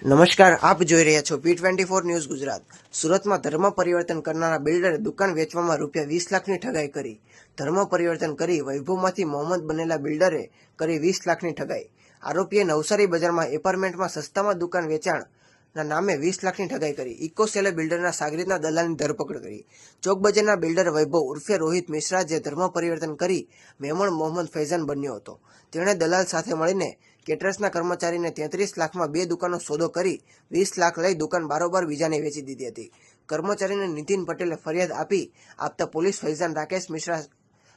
નમસ્કાર, આપ જોઈ રહ્યા છો P24 ન્યૂઝ ગુજરાત। સુરતમાં ધર્મ પરિવર્તન કરનારા બિલ્ડરે દુકાન વેચવામાં ₹20 લાખની ઠગાઈ કરી। ધર્મ પરિવર્તન કરી વૈભવમાંથી મોહમ્મદ બનેલા બિલ્ડરે કરી 20 લાખની ઠગાઈ। આરોપીએ નવસારી બજારમાં એપાર્ટમેન્ટમાં સસ્તામાં દુકાન વેચાણના નામે 20 લાખની ઠગાઈ કરી। ઇકોસેલે બિલ્ડરના સાગરીતના દલાલની ધરપકડ કરી। ચોક બજારના બિલ્ડર વૈભવ ઉર્ફે રોહિત મિશ્રા જે ધર્મ પરિવર્તન કરી મેમણ મોહમ્મદ ફૈઝાન બન્યો હતો, તેણે દલાલ સાથે મળીને કેટરર્સના કર્મચારીને 33 લાખમાં 2 દુકાનો સોદો કરી 20 લાખ લઈ દુકાન બારોબાર બીજાને વેચી દીધી હતી। કર્મચારીને નીતિન પટેલે ફરિયાદ આપતા પોલીસ ફૈઝાન રાકેશ મિશ્રા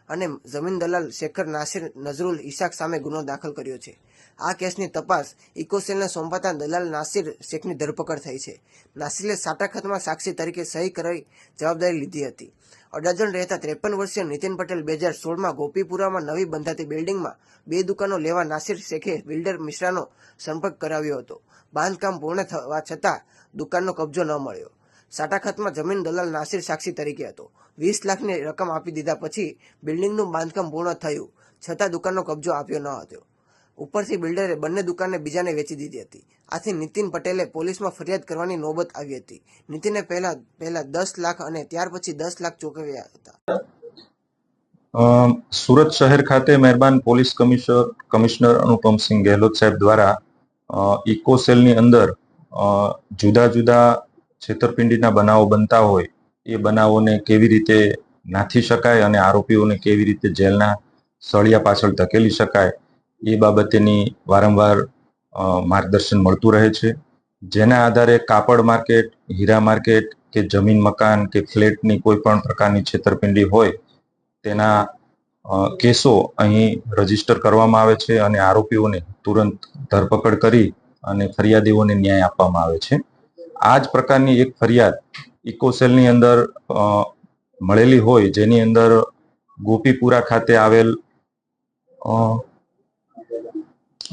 અને જમીન દલાલ શેખર નાસિર નઝરુલ ઇશાક સામે ગુનો દાખલ કર્યો છે। આ કેસની તપાસ ઇકોસેલને સોંપાતા દલાલ નાસિર શેખની ધરપકડ થઈ છે। નાસિરે સાટાખતમાં સાક્ષી તરીકે સહી કરી જવાબદારી લીધી હતી। અડાજણ રહેતા 53 વર્ષીય નીતિન પટેલ 2016માં ગોપીપુરામાં નવી બંધાતી બિલ્ડિંગમાં 2 દુકાનો લેવા નાસિર શેખે બિલ્ડર મિશ્રાનો સંપર્ક કરાવ્યો હતો। બાંધકામ પૂર્ણ થવા છતાં દુકાનનો કબજો ન મળ્યો। સાટાખતમાં જમીન દલાલ નાસિર સાક્ષી તરીકે હતો। 20 લાખની રકમ આપી દીધા પછી બિલ્ડિંગનું બાંધકામ પૂર્ણ થયું છતાં દુકાનનો કબજો આપ્યો ન હતો। ઉપરથી બિલ્ડરે બંને દુકાનને બીજાને વેચી દીધી હતી। આથી નીતિન પટેલે પોલીસમાં ફરિયાદ કરવાની નોબત આવી હતી। નીતિને પહેલા 10 લાખ અને ત્યાર પછી 10 લાખ ચૂકવ્યા હતા। સુરત શહેર ખાતે મહેરબાન પોલીસ કમિશનર અનુપમસિંહ ગેહલોત સાહેબ દ્વારા ઇકોસેલની અંદર જુદા જુદા છેતરપિંડીના બનાવો બનતા હોય એ બનાવોને કેવી રીતે નાથી શકાય અને આરોપીઓને કેવી રીતે જેલના સળિયા પાછળ ધકેલી શકાય એ બાબતેની વારંવાર માર્ગદર્શન મળતું રહે છે। જેના આધારે કાપડ માર્કેટ, હીરા માર્કેટ કે જમીન મકાન કે ફ્લેટની કોઈ પણ પ્રકારની છેતરપિંડી હોય તેના કેસો અહીં રજીસ્ટર કરવામાં આવે છે અને આરોપીઓને તુરંત ધરપકડ કરી અને ફરિયાદીઓને ન્યાય આપવામાં આવે છે। આ જ પ્રકારની એક ફરિયાદ ઇકોસેલની અંદર મળેલી હોય, જેની અંદર ગોપીપુરા ખાતે આવેલ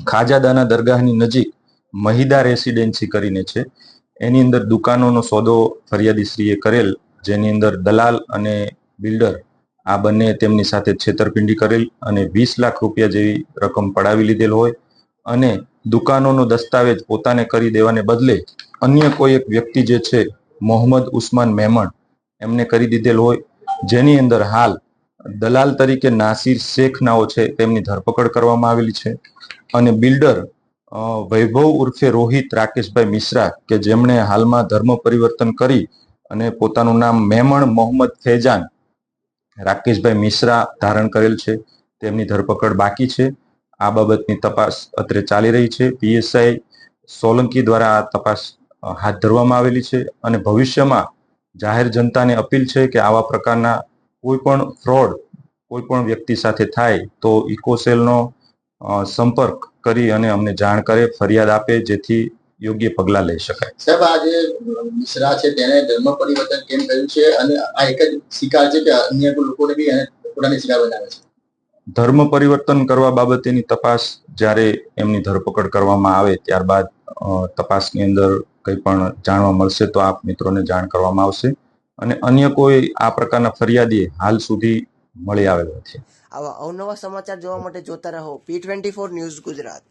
ખાજાદાના દરગાહની નજીક મહિદા રેસિડેન્સી કરીને છે, એની અંદર દુકાનોનો સોદો ફરિયાદીશ્રીએ કરેલ, જેની અંદર દલાલ અને બિલ્ડર આ બંને તેમની સાથે છેતરપિંડી કરેલ અને 20 લાખ રૂપિયા જેવી રકમ પડાવી લીધેલ હોય અને દુકાનોનો દસ્તાવેજ પોતાને કરી દેવાને બદલે અન્ય કોઈ એક વ્યક્તિ જે છે મોહમ્મદ ઉસ્માન મેમણ એમને કરી દીધેલ હોય, જેની અંદર હાલ દલાલ તરીકે નાસિર શેખ નાઓ છે તેમની ધરપકડ કરવામાં આવેલી છે અને બિલ્ડર વૈભવ ઉર્ફે રોહિત રાકેશભાઈ મિશ્રા કે જેમણે હાલમાં ધર્મ પરિવર્તન કરી અને પોતાનું નામ મેમણ મોહમ્મદ ફૈઝાન રાકેશભાઈ મિશ્રા ધારણ કરેલ છે, તેમની ધરપકડ બાકી છે। આ બાબતની તપાસ અત્રે ચાલી રહી છે। પીએસઆઈ સોલંકી દ્વારા આ તપાસ હાથ ધરવામાં આવેલી છે અને ભવિષ્યમાં જાહેર જનતાને અપીલ છે કે આવા પ્રકારના કોઈ પણ ફ્રોડ કોઈ પણ વ્યક્તિ સાથે થાય તો ઇકોસેલનો સંપર્ક કરી અને અમને જાણ કરે, ફરિયાદ આપે, જેથી યોગ્ય પગલાં લઈ શકાય। સાહેબ, આ જે મિશ્રા છે તેને ધર્મ પરિવર્તન કેમ કર્યું છે અને આ એક જ શિકાર છે કે અન્ય લોકોને બી એને પોતાની શિકાર બનાવે છે? ધર્મ પરિવર્તન કરવા બાબતેની તપાસ જ્યારે એમની ધરપકડ કરવામાં આવે ત્યારબાદ તપાસની અંદર કંઈ પણ જાણવા મળશે તો આપ મિત્રોને જાણ કરવામાં આવશે અને અન્ય કોઈ આ પ્રકારના ફરિયાદી હાલ સુધી મળી આવેલ નથી। આવા અવનવા સમાચાર જોવા માટે જોતા રહો P24 ન્યૂઝ ગુજરાત।